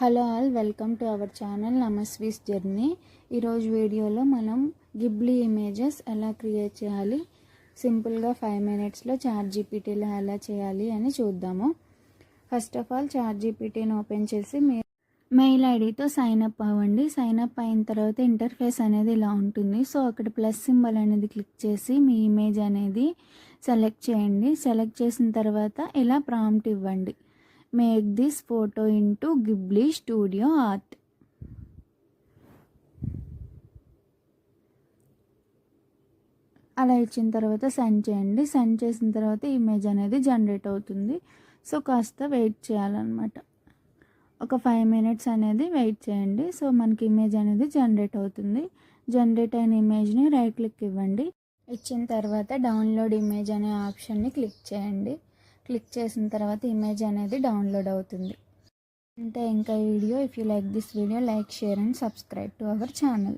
Hello all, welcome to our channel నమస్వీస్ journey. ఈరోజు వీడియోలో మనం గిబ్లీ ఇమేజెస్ ఎలా క్రియేట్ చేయాలి, సింపుల్గా 5 minutesలో చాట్‌జీపీటీలో ఎలా చేయాలి అని చూద్దాము. ఫస్ట్ ఆఫ్ ఆల్ చాట్‌జీపీటీని ఓపెన్ చేసి మెయిల్ ఐడితో సైన్ అప్ అవ్వండి. సైన్ అప్ అయిన తర్వాత ఇంటర్ఫేస్ అనేది ఇలా ఉంటుంది. సో అక్కడ ప్లస్ సింబల్ అనేది క్లిక్ చేసి మీ ఇమేజ్ అనేది సెలెక్ట్ చేయండి. సెలెక్ట్ చేసిన తర్వాత ఇలా ప్రాంప్ట్ ఇవ్వండి, make this photo into Ghibli studio art. అలా ఇచ్చిన తర్వాత సెండ్ చేయండి. సెండ్ చేసిన తర్వాత ఇమేజ్ అనేది జనరేట్ అవుతుంది. సో కాస్త వెయిట్ చేయాలన్నమాట. ఒక 5 minutes అనేది వెయిట్ చేయండి. సో మనకి ఇమేజ్ అనేది జనరేట్ అవుతుంది. జనరేట్ అయిన ఇమేజ్ని రైట్ క్లిక్ ఇవ్వండి. ఇచ్చిన తర్వాత డౌన్లోడ్ ఇమేజ్ అనే ఆప్షన్ని క్లిక్ చేయండి. క్లిక్ చేసిన తర్వాత ఇమేజ్ అనేది డౌన్లోడ్ అవుతుంది. అంటే ఇంకా video, if you like this video, like, share and subscribe to our channel.